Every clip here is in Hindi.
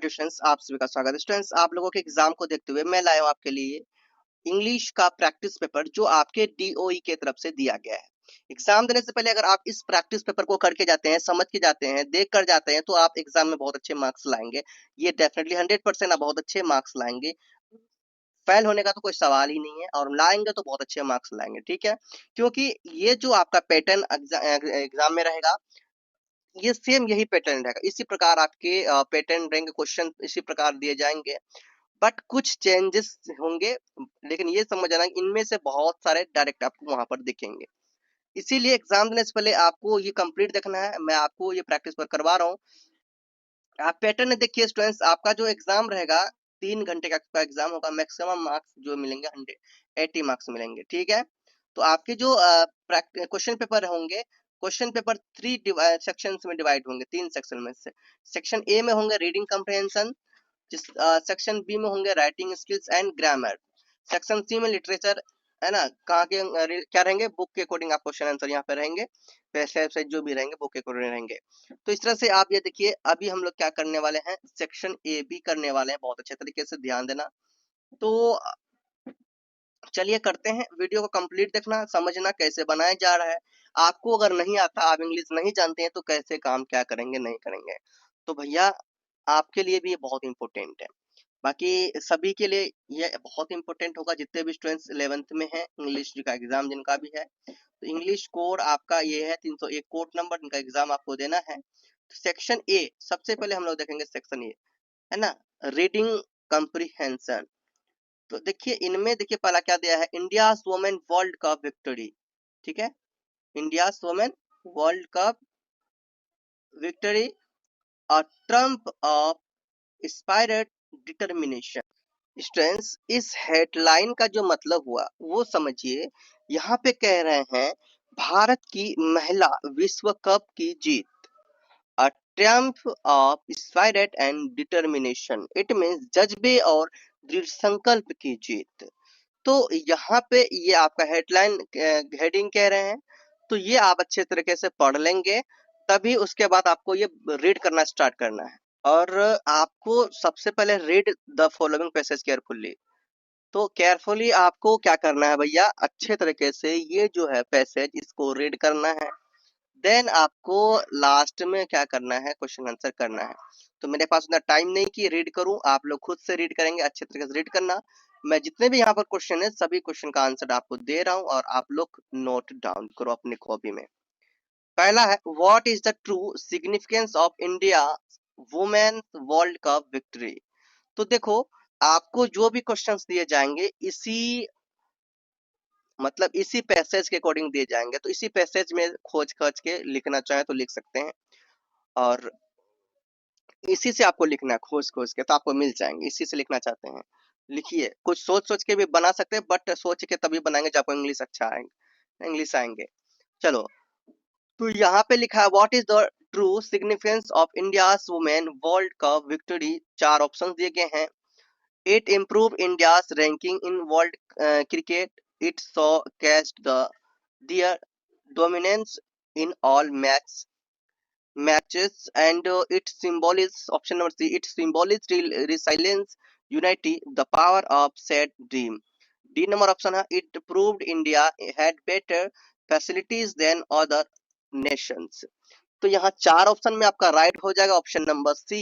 टू स्टूडेंट्स, आप सभी का स्वागत है। स्टूडेंट्स, आप लोगों के एग्जाम को देखते हुए मैं लाया हूं आपके लिए इंग्लिश का प्रैक्टिस पेपर जो आपके डीओई के तरफ से दिया गया है। एग्जाम देने से पहले अगर आप इस प्रैक्टिस पेपर को करके जाते हैं, समझ के जाते हैं, देख कर जाते हैं, तो आप एग्जाम में बहुत अच्छे मार्क्स लाएंगे। ये डेफिनेटली 100% आप बहुत अच्छे मार्क्स लाएंगे। फेल होने का तो कोई सवाल ही नहीं है, और लाएंगे तो बहुत अच्छे मार्क्स लाएंगे, ठीक है। क्योंकि ये जो आपका पैटर्न एग्जाम में रहेगा, ये सेम यही पैटर्न रहेगा। इसी प्रकार आपके पैटर्न रहेंगे, क्वेश्चन इसी प्रकार दिए जाएंगे, बट कुछ चेंजेस होंगे। लेकिन ये समझ आना इनमें से बहुत सारे डायरेक्ट आपको वहां पर दिखेंगे। इसीलिए एग्जाम देने से पहले आपको ये कंप्लीट देखना है। मैं आपको ये प्रैक्टिस पर करवा रहा हूँ। आप पैटर्न देखिए स्टूडेंट्स, आपका जो एग्जाम रहेगा 3 घंटे का एग्जाम होगा। मैक्सिमम मार्क्स जो मिलेंगे 180 मार्क्स मिलेंगे, ठीक है। तो आपके जो क्वेश्चन पेपर होंगे, क्वेश्चन पेपर 3 सेक्शंस में डिवाइड होंगे, 3 सेक्शन में से। सेक्शन ए में होंगे रीडिंग कम्प्रहेंशन, जिस सेक्शन बी में होंगे writing skills and grammar, section C में लिटरेचर, है ना। कहाँ के क्या रहेंगे, बुक के अकॉर्डिंग आप क्वेश्चन आंसर यहाँ पे रहेंगे। वैसे जो भी रहेंगे बुक के अकॉर्डिंग रहेंगे। तो इस तरह से आप ये देखिए, अभी हम लोग क्या करने वाले हैं, सेक्शन ए बी करने वाले हैं। बहुत अच्छे तरीके से ध्यान देना। तो चलिए करते हैं। वीडियो को कंप्लीट देखना, समझना कैसे बनाया जा रहा है। आपको अगर नहीं आता, आप इंग्लिश नहीं जानते हैं, तो कैसे काम क्या करेंगे नहीं करेंगे, तो भैया आपके लिए भी ये बहुत इंपॉर्टेंट है। बाकी सभी के लिए ये बहुत इंपॉर्टेंट होगा, जितने भी स्टूडेंट्स 11th में हैं, इंग्लिश का एग्जाम जिनका भी है। तो इंग्लिश कोड आपका ये है 301 कोड नंबर, जिनका एग्जाम आपको देना है। तो सेक्शन ए सबसे पहले हम लोग देखेंगे, सेक्शन ए, है ना, रीडिंग कम्प्रीहेंशन। तो देखिए इनमें देखिए पहला क्या दिया है, India women world cup victory, ठीक है। India women world cup victory, a Trump of inspired determination. Students, इस हेडलाइन का जो मतलब हुआ वो समझिए। यहाँ पे कह रहे हैं भारत की महिला विश्व कप की जीत, a triumph of spirit and determination. It means जज्बे और दृढ़ संकल्प की जीत। तो यहाँ पे ये आपका हेडलाइन हेडिंग कह रहे हैं। तो ये आप अच्छे तरीके से पढ़ लेंगे, तभी उसके बाद आपको ये रीड करना स्टार्ट करना है। और आपको सबसे पहले read the following passage carefully. तो केयरफुली आपको क्या करना है भैया, अच्छे तरीके से ये जो है पैसेज, इसको रीड करना है। देन आपको लास्ट में क्या करना है, क्वेश्चन आंसर करना है। तो मेरे पास उतना टाइम नहीं कि रीड करूं, आप लोग खुद से रीड करेंगे, अच्छे तरीके से रीड करना। मैं जितने भी यहाँ पर क्वेश्चन है, सभी क्वेश्चन का आंसर आपको दे रहा हूँ, और आप लोग नोट डाउन करो अपनी कॉपी में। पहला है, what is the true significance of India women world cup victory. तो देखो, आपको जो भी क्वेश्चंस दिए जाएंगे इसी पैसेज के अकॉर्डिंग दिए जाएंगे। तो इसी पैसेज में खोज खोज के लिखना चाहे तो लिख सकते हैं, और इसी से आपको लिखना है, खोज खोज के तो आपको मिल जाएंगे। इसी से लिखना चाहते हैं लिखिए, कुछ सोच सोच के भी बना सकते हैं, बट सोच के तभी बनाएंगे जब आपको इंग्लिश अच्छा आएंगे, इंग्लिश आएंगे। चलो, तो यहाँ पे लिखा है, what is the true significance of India's women world cup victory. 4 option दिए गए हैं। It improve India's ranking in world cricket, it showcased the their dominance in all matches, and it symbolizes, option number C, it symbolizes resilience, unity, the power of shared dream. D number option है, it proved India had better facilities than other nations. तो यहाँ 4 ऑप्शन में आपका राइट हो जाएगा option number C,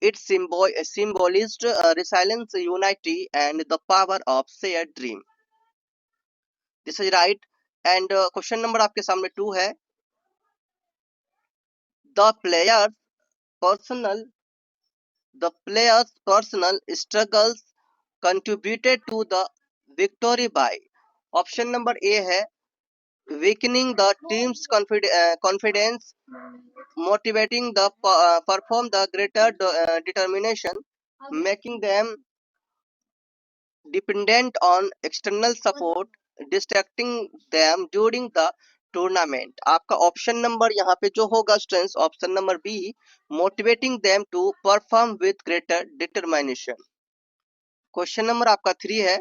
it symbolized resilience, unity, and the power of shared dream. This is right. And question number आपके सामने 2 है, the players personal struggles contributed to the victory by, option number A है, weakening the team's confidence, motivating the perform the greater determination, making them dependent on external support, distracting them during the tournament. आपका ऑप्शन नंबर यहाँ पे जो होगा students, option number B, motivating them to perform with greater determination. Question number आपका 3 है,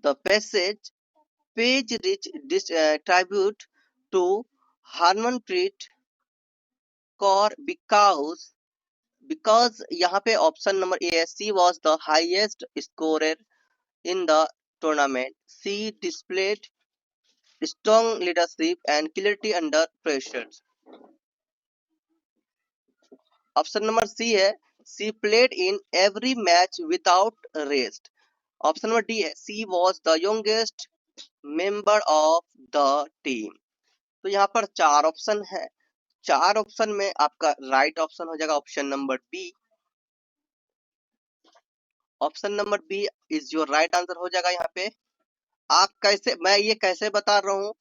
the passage pays rich tribute to Harmanpreet Kaur because यहाँ पे ऑप्शन नंबर ए है, she was the highest scorer in the tournament, she displayed strong leadership and clarity under pressure. Option number C है, she played in every match without rest. Option number D है, she was the youngest member of the team. तो यहाँ पर चार ऑप्शन है, चार ऑप्शन में आपका राइट ऑप्शन हो जाएगा option number B. Option number B is your right answer हो जाएगा। यहाँ पे आप कैसे, मैं ये कैसे बता रहा हूँ,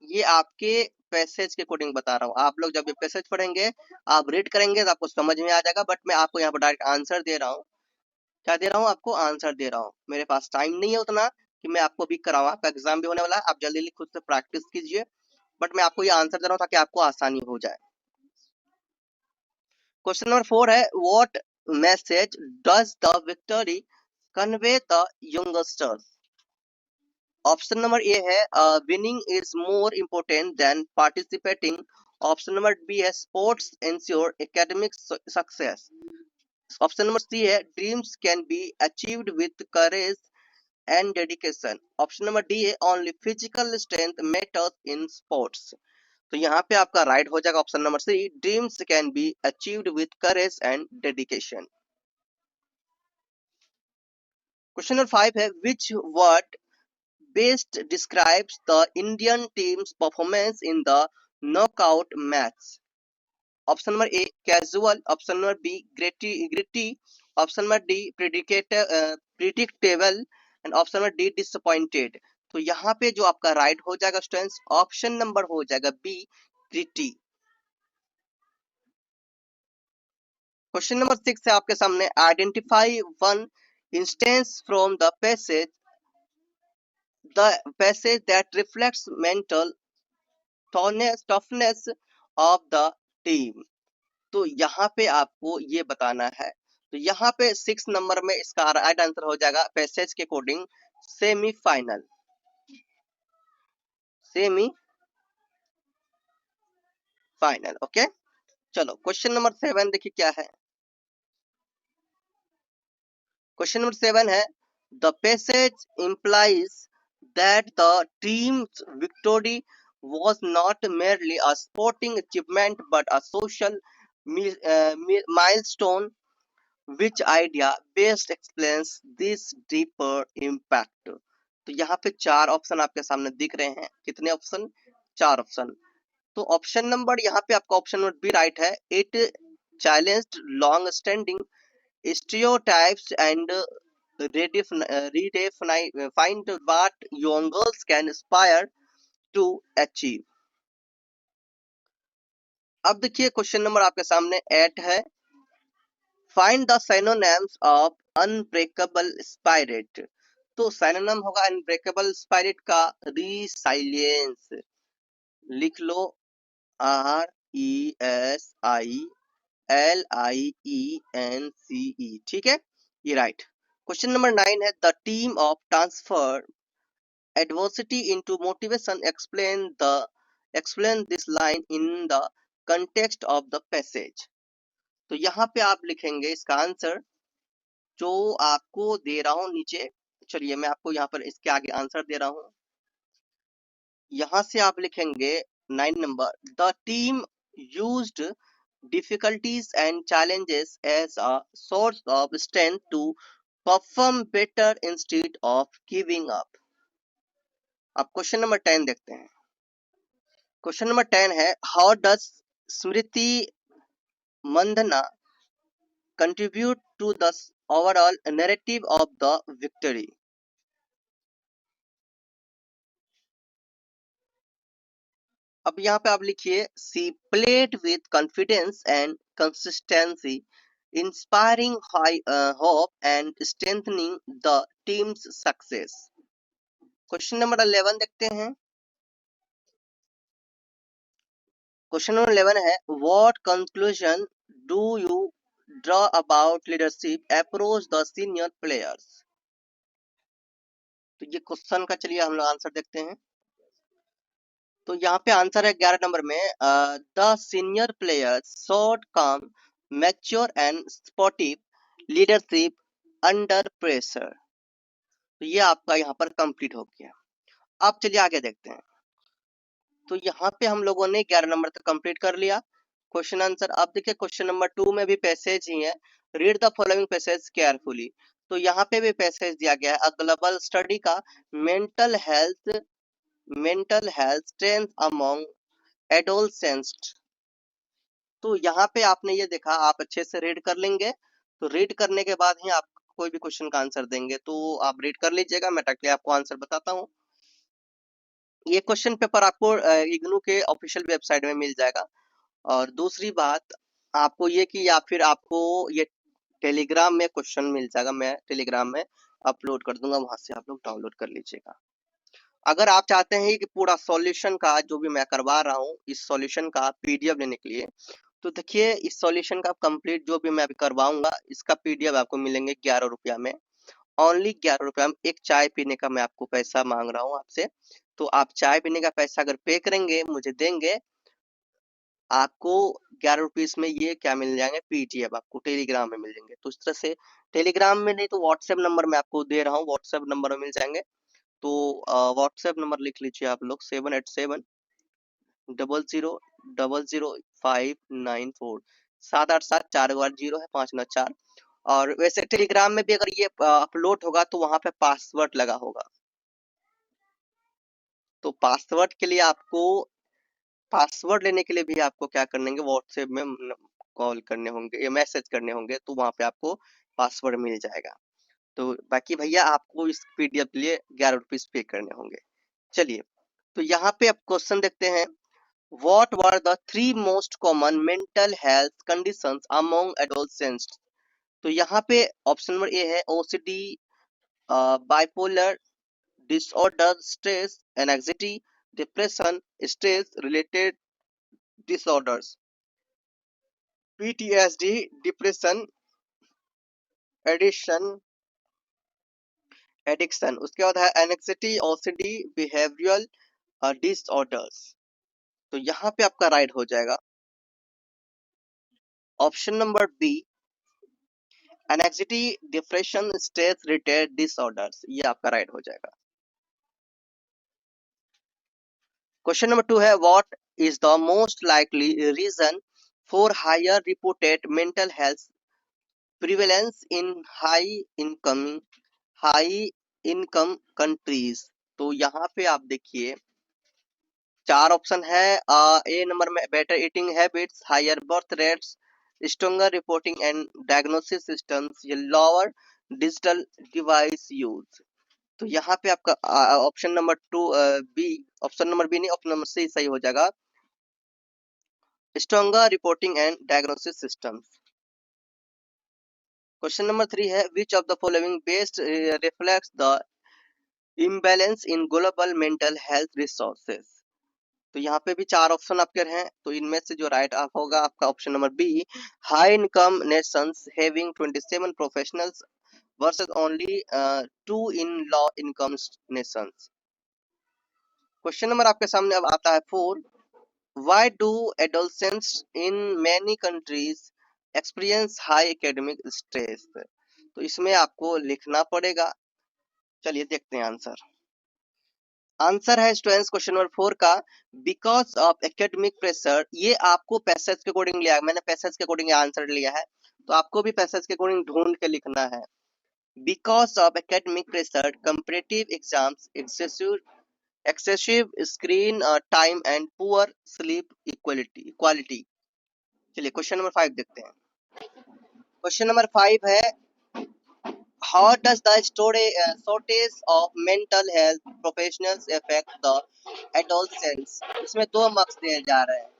ये आपके पैसेज के अकॉर्डिंग बता रहा हूँ। आप लोग जब ये पैसेज पढ़ेंगे, आप रीड करेंगे तो आपको समझ में आ जाएगा, बट मैं आपको यहाँ पर डायरेक्ट आंसर दे रहा हूँ। क्या दे रहा हूँ? आपको आंसर दे रहा हूँ। मेरे पास टाइम नहीं है उतना कि मैं आपको भी कराऊँ, आपका एग्जाम भी होने वाला है, आप जल्दी जल्दी खुद से प्रैक्टिस कीजिए, बट मैं आपको ये आंसर दे रहा हूँ ताकि आपको आसानी हो जाए। क्वेश्चन नंबर 4 है, what message does the victory convey the youngsters. Option number A है, winning is more important than participating. Option number B है, sports ensure academic success. Option number C है, dreams can be achieved with courage and dedication. Option number D है, only physical strength matters in sports. तो यहाँ पे आपका राइट हो जाएगा option number C, dreams can be achieved with courage and dedication. Question number 5 है, which word best describes the Indian team's performance in the knockout match. Option number A casual, option number B gritty, option number D predictable and option number D disappointed. तो यहाँ पे जो आपका राइट हो जाएगा स्टूडेंट्स, ऑप्शन नंबर हो जाएगा बी ग्रिटी। क्वेश्चन नंबर 6 है आपके सामने, identify one instance from the passage that reflects mental toughness of the team. तो यहाँ पे आपको ये बताना है। तो यहाँ पे 6 नंबर में इसका राइट आंसर हो जाएगा पैसेज के अकॉर्डिंग सेमीफाइनल। ओके, चलो क्वेश्चन नंबर 7 देखिए क्या है। क्वेश्चन नंबर 7 है, the passage implies that the team's victory was not merely a sporting achievement but a social milestone. Which idea best explains this deeper impact? तो यहाँ पे चार ऑप्शन आपके सामने दिख रहे हैं। कितने ऑप्शन? चार ऑप्शन। तो ऑप्शन नंबर यहाँ पे आपका ऑप्शन नंबर बी राइट है, it challenged long standing stereotypes and redefined what young girls can aspire to achieve. अब देखिए क्वेश्चन नंबर आपके सामने 8 है, find the synonyms of unbreakable spirit. तो सिनोनिम होगा अनब्रेकेबल स्पिरिट का रिसाइलियंस, लिख लो RESILIENCE, ठीक है, ये राइट। क्वेश्चन नंबर 9 है, the team of transfer adversity into motivation, explain this line in the context of the passage। तो यहाँ पे आप लिखेंगे इसका आंसर जो आपको दे रहा हूं नीचे। चलिए मैं आपको यहाँ पर इसके आगे आंसर दे रहा हूं। यहाँ से आप लिखेंगे 9 number, the team used difficulties and challenges as a source of strength to perform better instead of giving up। अब क्वेश्चन नंबर 10 देखते हैं। क्वेश्चन नंबर 10 है, how does Smriti Mandhana contribute to the overall narrative of the victory. अब यहाँ पे आप लिखिए, she played with confidence and consistency, inspiring high hope and strengthening the team's success. Question number 11 देखते हैं। क्वेश्चन नंबर 11 है, what conclusion do you draw about leadership approach the senior players. तो ये क्वेश्चन का चलिए हम लोग आंसर देखते हैं। तो यहाँ पे आंसर है 11 नंबर में, द सीनियर प्लेयर्स शॉट काम mature and sportive leadership under pressure. तो ये आपका यहाँ पर कंप्लीट हो गया। अब चलिए आगे देखते हैं। तो यहाँ पे हम लोगों ने 11 नंबर तक कंप्लीट कर लिया क्वेश्चन आंसर। अब देखिए क्वेश्चन नंबर 2 में भी पैसेज ही है, read the following passage carefully. तो यहाँ पे भी पैसेज दिया गया है, अ ग्लोबल स्टडी का mental health strength among adolescents. तो यहाँ पे आपने ये देखा, आप अच्छे से रीड कर लेंगे, तो रीड करने के बाद ही आप कोई भी क्वेश्चन का आंसर देंगे। तो आप रीड कर लीजिएगा, मैं डायरेक्टली आपको आंसर बताता हूँ। ये क्वेश्चन पेपर आपको इग्नू के ऑफिशियल वेबसाइट में मिल जाएगा। और दूसरी बात आपको ये कि या फिर आपको ये टेलीग्राम में क्वेश्चन मिल जाएगा, मैं टेलीग्राम में अपलोड कर दूंगा, वहां से आप लोग डाउनलोड कर लीजिएगा। अगर आप चाहते हैं कि पूरा सॉल्यूशन का जो भी मैं करवा रहा हूँ, इस सॉल्यूशन का पीडीएफ लेने के लिए, तो देखिए इस सॉल्यूशन का कंप्लीट जो भी मैं अभी करवाऊंगा, इसका पीडीएफ आपको मिलेंगे 11 रुपया में, ओनली 11 रुपया में। एक चाय पीने का मैं आपको पैसा मांग रहा हूँ आपसे, तो आप चाय पीने का पैसा अगर पे करेंगे, मुझे देंगे, आपको 11 रुपीज में ये क्या मिल जाएंगे, पीडीएफ आपको टेलीग्राम में मिल जाएंगे। तो इस तरह से टेलीग्राम में नहीं तो व्हाट्सएप नंबर मैं आपको दे रहा हूँ, व्हाट्सएप नंबर में मिल जाएंगे। तो व्हाट्सएप नंबर लिख लीजिए आप लोग, 78700000594, 787 4 है 594। और वैसे टेलीग्राम में भी अगर ये अपलोड होगा तो वहां पे पासवर्ड लगा होगा, तो पासवर्ड के लिए आपको, पासवर्ड लेने के लिए भी आपको क्या करने होंगे, व्हाट्सएप में कॉल करने होंगे या मैसेज करने होंगे, तो वहां पे आपको पासवर्ड मिल जाएगा। तो बाकी भैया आपको इस पीडीएफ के लिए 11 रुपीज पे करने होंगे। चलिए, तो यहाँ पे आप क्वेश्चन देखते हैं, what were the 3 most common mental health conditions among adolescents. तो यहाँ पे ऑप्शन नंबर ए है OCD, bipolar disorder, stress anxiety, depression, stress related disorders, PTSD, depression, addiction. उसके बाद है एंजाइटी, ओसीडी, बिहेवियरल डिसऑर्डर्स। तो यहाँ पे आपका राइट हो जाएगा option number B, anxiety, depression, stress related disorders, ये आपका राइट हो जाएगा। क्वेश्चन नंबर 2 है, what is the most likely reason for higher reported mental health prevalence in high income countries. तो यहाँ पे आप देखिए 4 ऑप्शन है। ए नंबर में better eating habits, higher birth rates, stronger reporting and diagnosis systems, या लोअर डिजिटल डिवाइस यूज। तो यहाँ पे आपका option number 2 B, option number B नहीं, ऑप्शन नंबर सी सही हो जाएगा, stronger reporting and diagnosis systems. Question number 3 है, which of the following best reflects the imbalance in global mental health resources. तो यहाँ पे भी 4 ऑप्शन आपके हैं, तो इनमें से जो राइट आप होगा आपका option number B, high income nations having 27 professionals versus only 2 in low income nations. Question number आपके सामने अब आता है 4, why do adolescents in many countries experience high academic stress. तो इसमें आपको लिखना पड़ेगा, चलिए देखते हैं आंसर। आंसर है स्टूडेंट्स क्वेश्चन नंबर 4 का, बिकॉज ऑफ एकेडमिक प्रेशर। ये आपको पैसेज के अकॉर्डिंग लिया है, मैंने पैसेज के अकॉर्डिंग आंसर लिया है, तो आपको भी पैसेज के अकॉर्डिंग ढूंढ के लिखना है। Because of academic pressure, comparative exams, excessive screen time and poor sleep quality। चलिए क्वेश्चन नंबर 5 देखते हैं। क्वेश्चन नंबर 5 है, how does the shortage of mental health professionals affect the adolescents। इसमें 2 मार्क्स दिए जा रहे हैं,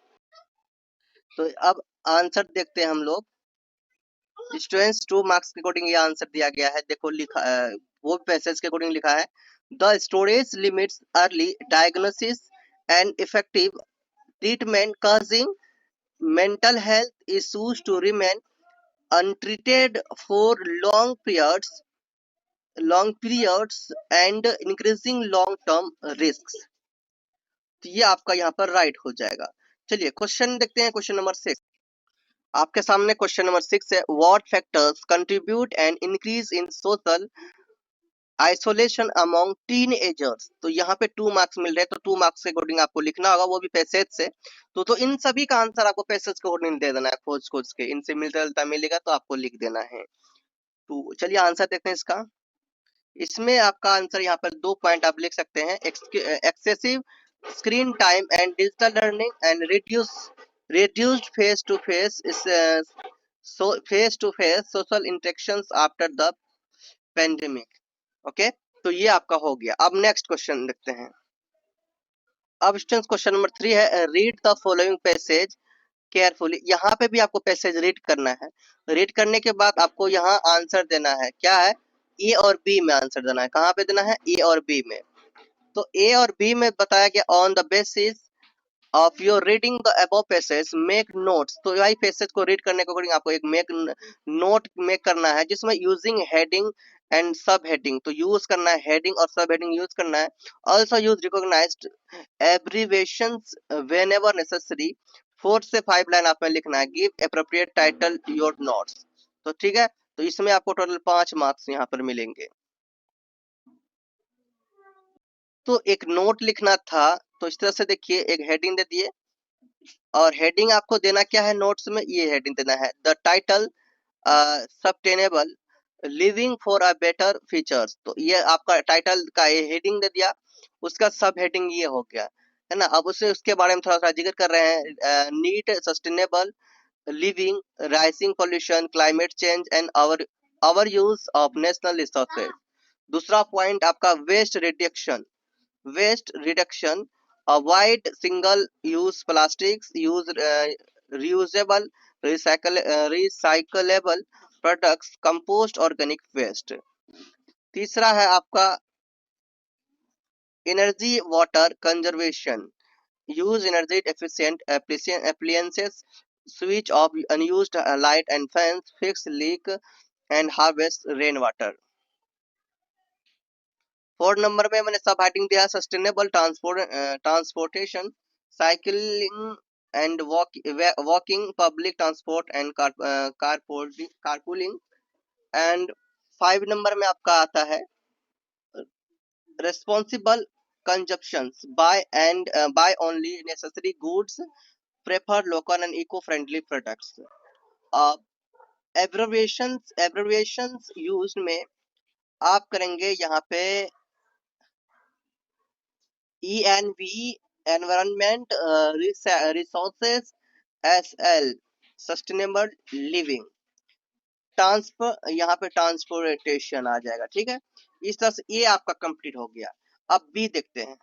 तो अब आंसर देखते हैं हम लोग। स्टूडेंट्स 2 मार्क्स के अकॉर्डिंग ये आंसर दिया गया है, देखो लिखा वो पैसेज के अकॉर्डिंग लिखा है, the storage limits early diagnosis and effective treatment causing mental health issues to remain untreated for long periods and increasing long term risks। तो ये आपका यहाँ पर राइट हो जाएगा। चलिए क्वेश्चन देखते हैं, क्वेश्चन नंबर 6 आपके सामने। क्वेश्चन नंबर 6 है, what factors contribute and increase in social isolation among tin agers. तो यहाँ पे 2 मार्क्स मिल रहे हैं, तो 2 मार्क्स के अकॉर्डिंग आपको लिखना होगा, वो भी पैसेज से। तो इन सभी का आंसर आपको पैसेज के अकॉर्डिंग दे देना है, खोज खोज के, इनसे मिलता जुलता मिलेगा तो आपको लिख देना है। तो चलिए आंसर देखते हैं इसका। इसमें आपका आंसर यहाँ पर 2 पॉइंट आप लिख सकते हैं, excessive screen time and digital learning and reduced face to face social interactions after the pandemic। Okay, तो ये आपका हो गया। अब नेक्स्ट क्वेश्चन देखते हैं। अब स्टूडेंट्स क्वेश्चन नंबर 3 है, read the following passage carefully. यहाँ पे भी आपको पैसेज रीड करना है। रीड करने के बाद आपको यहाँ आंसर देना है, क्या है, ए और बी में आंसर देना है। कहाँ पे देना है, ए और बी में। तो ए और बी में बताया गया, on the basis of your reading the above passage make notes. तो यही पैसेज को रीड करने के अकॉर्डिंग आपको एक नोट मेक करना है, जिसमें using heading and sub heading. तो यूज करना है हेडिंग और सब हेडिंग यूज करना है। Also use recognised abbreviations whenever necessary. 4 से 5 लाइन आप में लिखना है। Give appropriate title your notes. तो ठीक है, तो इसमें आपको टोटल 5 मार्क्स यहाँ पर मिलेंगे। तो एक नोट लिखना था, तो इस तरह से देखिए, एक हेडिंग दे दिए, और हेडिंग आपको देना क्या है नोट्स में, ये हेडिंग देना है, the title sustainable living for a better features. तो ये आपका टाइटल का ये हेडिंग दे दिया, उसका सब हेडिंग ये हो गया, है ना। अब उसे उसके बारे में थोड़ा सा जिक्र कर रहे हैं, need sustainable living, rising pollution, climate change and our use of national resources. दूसरा पॉइंट आपका waste reduction, avoid single use plastics, use reusable recyclable products, compost organic waste। तीसरा है आपका energy water conservation, use energy efficient appliances, switch off unused light and fans, fix leak and harvest rainwater। 4 number में मैंने सब हेडिंग दिया, sustainable transportation, cycling and walking, public transport and carpooling. And 5 number में आपका आता है responsible consumptions, buy only necessary goods, prefer local and eco friendly products. Abbreviations use में आप करेंगे यहाँ पे ENV, environment, resources, SL sustainable living. यहाँ पे ट्रांसपोर्टेशन आ जाएगा, ठीक है। इस तरह से ये आपका कंप्लीट हो गया। अब बी देखते हैं।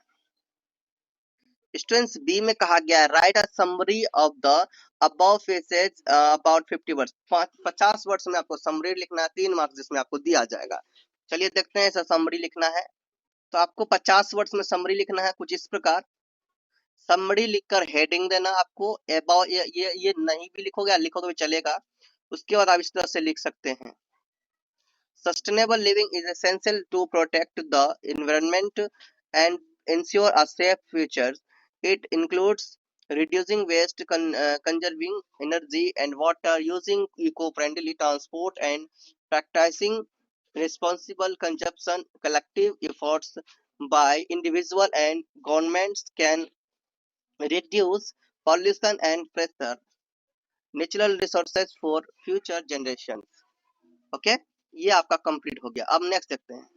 स्टूडेंट्स बी में कहा गया है, right a summary of the above passage about 50 words. 50 words में आपको समरी लिखना है, 3 मार्क्स जिसमें आपको दिया जाएगा। चलिए देखते हैं, ऐसा समरी लिखना है। तो आपको 50 वर्ड्स में समरी लिखना है कुछ इस प्रकार। समरी लिखकर हेडिंग देना आपको, अबाउट ये नहीं भी लिखोगे, लिखोगे भी चलेगा। उसके बाद आप इस तरह से लिख सकते हैं, sustainable living is essential to protect the environment and ensure a safe future. It includes reducing waste, conserving energy and water, using eco-friendly transport, and practicing responsible consumption. Collective efforts by individual and governments can reduce pollution and pressure natural resources for future generations। Okay, ये आपका कंप्लीट हो गया। अब नेक्स्ट देखते हैं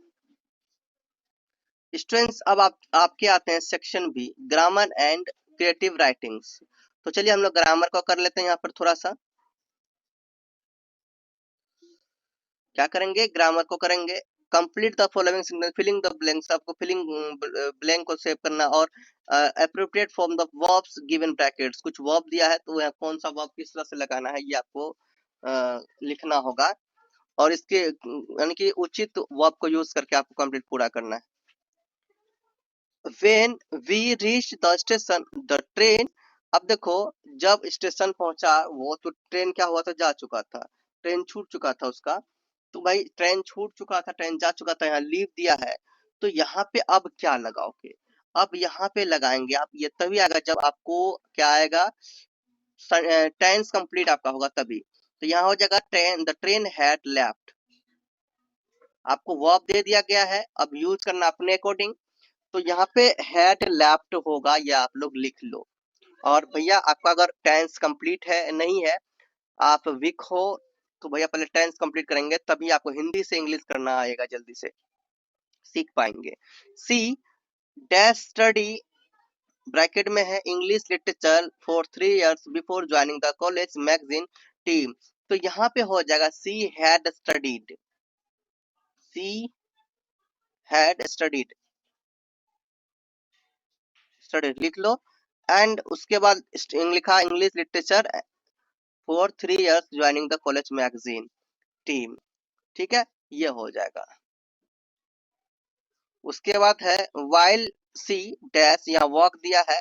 स्टूडेंट्स। अब आपके आते हैं section B, grammar and creative writings. तो चलिए हम लोग ग्रामर को कर लेते हैं। यहाँ पर थोड़ा सा क्या करेंगे, ग्रामर को करेंगे। Complete the following sentence, filling the blanks. आपको फिलिंग ब्लैंक को सेव करना, और appropriate form the verbs given brackets. कुछ वर्ब दिया है तो वह कौन सा वर्ब किस तरह से लगाना है, ये आपको लिखना होगा, और इसके यानी कि उचित वर्ब को यूज करके आपको कंप्लीट पूरा करना है। When we reached the station, the train। अब देखो, जब स्टेशन पहुंचा वो, तो ट्रेन क्या हुआ था, जा चुका था, ट्रेन छूट चुका था उसका। तो भाई ट्रेन छूट चुका था, ट्रेन जा चुका था, यहाँ लीव दिया है, तो यहाँ पे अब क्या लगाओगे, अब यहाँ पे लगाएंगे आप, ये तभी आएगा जब आपको क्या आएगा, टेंस कंप्लीट आपका होगा तभी। तो यहाँ हो जाएगा train, the train had left. आपको वर्ब दे दिया गया है, अब यूज करना अपने अकॉर्डिंग। तो यहाँ पे हैड लेफ्ट होगा, ये आप लोग लिख लो। और भैया आपका अगर टेंस कंप्लीट है नहीं है, आप वीक हो, तो भैया पहले टेंस कंप्लीट करेंगे तभी आपको हिंदी से इंग्लिश करना आएगा, जल्दी से सीख पाएंगे। सी डैश स्टडी, ब्रैकेट में है English literature for 3 years before joining the college magazine team. तो यहाँ पे हो जाएगा she had studied, she had studied, studied लिख लो। एंड उसके बाद लिखा English literature for 3 years joining the college magazine team. ठीक है, ये हो जाएगा। उसके बाद है वाइल सी डैश, यहाँ वर्क दिया है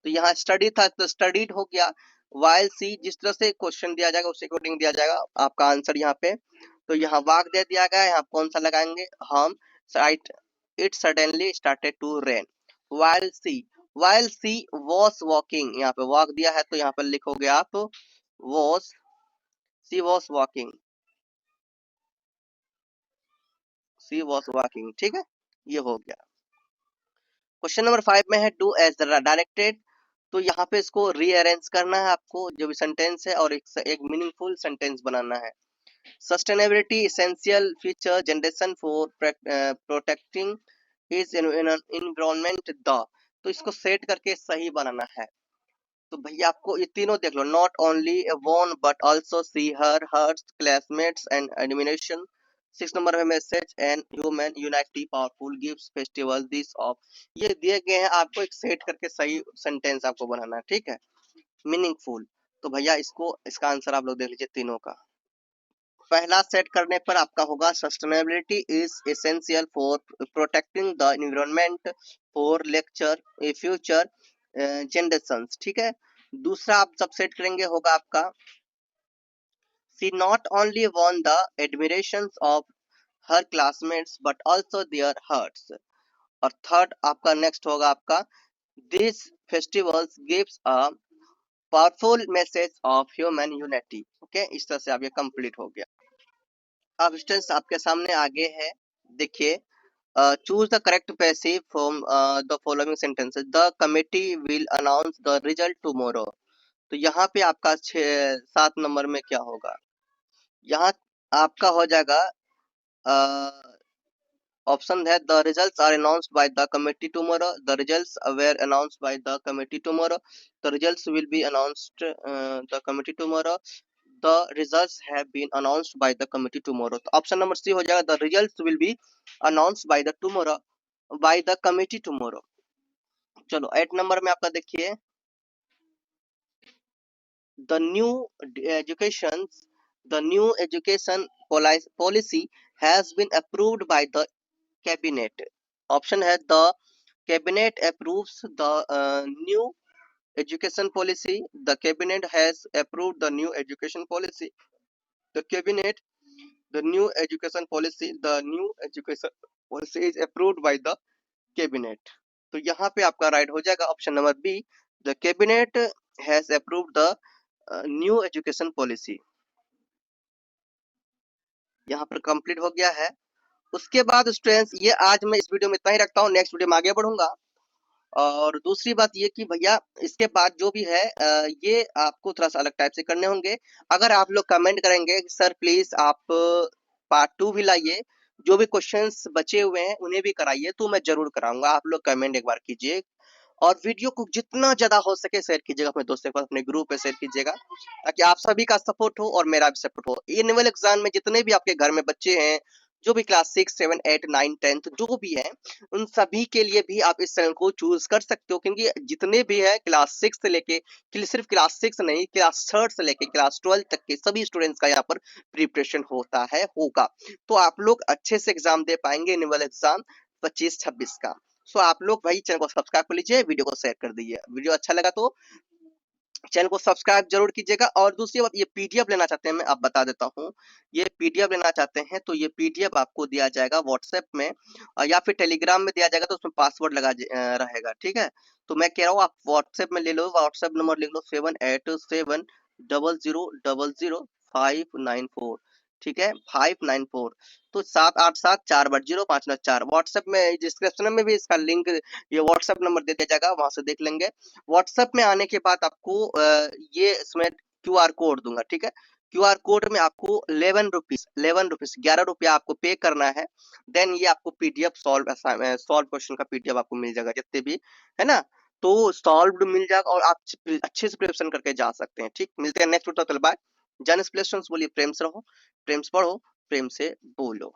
तो यहाँ स्टडी था तो स्टडीड हो गया। वाइल सी, जिस तरह से क्वेश्चन दिया जाएगा उसी अकॉर्डिंग दिया जाएगा आपका आंसर यहाँ पे। तो यहाँ वाक दे दिया गया है, यहाँ कौन सा लगाएंगे हम, right, it suddenly started to rain. While she was walking, यहाँ पे वॉक दिया है तो यहाँ पर लिखोगे आप was, she was walking, she was walking. ठीक है, ये हो गया। क्वेश्चन नंबर 5 में है डू एज डायरेक्टेड। तो यहाँ पे इसको रीअरेंज करना है आपको, जो भी सेंटेंस है, और एक मीनिंगफुल सेंटेंस बनाना है। Sustainability essential feature generation for protecting his environment the. तो इसको सेट करके सही बनाना है। तो भैया आपको ये तीनों देख लो, not only won but also she her hers classmates and admiration. 6 number में message and human unity powerful gift festival this of. ये दिए गए हैं, आपको एक सेट करके सही सेंटेंस आपको बनाना है, ठीक है, मीनिंगफुल। तो भैया इसका आंसर आप लोग देख लीजिए तीनों का। पहला सेट करने पर आपका होगा sustainability is essential for protecting the environment for lecture future generations. ठीक है, दूसरा आप जब सेट करेंगे होगा आपका she not only won the admirations of her classmates but also their hearts. और थर्ड आपका नेक्स्ट होगा आपका this festivals gives a powerful message of human unity. Okay, इस तरह से आप ये कंप्लीट हो गया। अब स्टूडेंट्स आपके सामने आगे है, देखिए, choose the correct passive from the following sentences, the committee will announce the result tomorrow. तो यहाँ पे आपका 7 नंबर में क्या होगा, यहाँ आपका हो जाएगा ऑप्शन है the results are announced by the committee tomorrow, the results were announced by the committee tomorrow, the results will be announced the committee tomorrow, the results have been announced by the committee tomorrow। तो ऑप्शन नंबर सी हो जाएगा the results will be announced by the tomorrow by the committee tomorrow। चलो 8 नंबर में आपका देखिए the new education the new education policy has been approved by the cabinet। Option है the cabinet approves the new education policy, the cabinet has approved the new education policy, the cabinet the new education policy is approved by the cabinet। तो यहाँ पे आपका राइट हो जाएगा option number B, the cabinet has approved the new education policy. यहाँ पर कंप्लीट हो गया है। उसके बाद स्टूडेंट्स ये आज मैं इस वीडियो में इतना ही रखता हूँ, नेक्स्ट वीडियो में आगे बढ़ूंगा। और दूसरी बात ये कि भैया इसके बाद जो भी है ये आपको थोड़ा सा अलग टाइप से करने होंगे। अगर आप लोग कमेंट करेंगे सर प्लीज आप पार्ट 2 भी लाइए, जो भी क्वेश्चंस बचे हुए हैं उन्हें भी कराइए, तो मैं जरूर कराऊंगा। आप लोग कमेंट एक बार कीजिए और वीडियो को जितना ज्यादा हो सके शेयर कीजिएगा अपने दोस्तों के पास, अपने ग्रुप पे शेयर कीजिएगा, ताकि आप सभी का सपोर्ट हो और मेरा भी सपोर्ट हो। एनुअल एग्जाम में जितने भी आपके घर में बच्चे हैं, जो भी क्लास 6 7 8 9 10 जो भी है, उन सभी के लिए भी आप इस चैनल को चूज कर सकते हो, क्योंकि जितने भी है क्लास 6 से लेके, सिर्फ क्लास 6 नहीं, क्लास 3 से लेके क्लास 12 तक के सभी स्टूडेंट्स का यहाँ पर प्रिपरेशन होता है होगा। तो आप लोग अच्छे से एग्जाम दे पाएंगे एनुअल एग्जाम 25-26 का। सो आप लोग भाई चैनल को सब्सक्राइब कर लीजिए, वीडियो को शेयर कर दीजिए। वीडियो अच्छा लगा तो चैनल को सब्सक्राइब जरूर कीजिएगा। और दूसरी बात, ये पीडीएफ लेना चाहते हैं, मैं अब बता देता हूँ। ये पीडीएफ लेना चाहते हैं तो ये पीडीएफ आपको दिया जाएगा व्हाट्सएप में, या फिर टेलीग्राम में दिया जाएगा, तो उसमें पासवर्ड रहेगा, ठीक है। तो मैं कह रहा हूँ आप व्हाट्सएप में ले लो, व्हाट्सएप नंबर लिख लो 7870000594, ठीक है, 594। तो 787 4 8 0 5 9 4 व्हाट्सएप में डिस्क्रिप्शन में भी इसका लिंक, ये व्हाट्सएप नंबर दे दिया जाएगा, वहां से देख लेंगे। व्हाट्सएप में आने के बाद आपको ये इसमें क्यूआर कोड दूंगा, ठीक है। क्यूआर कोड में आपको 11 रुपीज 11 रुपया आपको पे करना है। देन ये आपको पीडीएफ सॉल्व क्वेश्चन का पीडीएफ आपको मिल जाएगा, जितने भी है ना। तो सॉल्व्ड मिल जाएगा और आप अच्छे से प्रिपरेशन करके जा सकते हैं। ठीक, मिलते हैं नेक्स्ट ट्यूटोरियल। बाय। जन प्लेसमेंट बोलिए, प्रेम से रहो, प्रेम से पढ़ो, प्रेम से बोलो।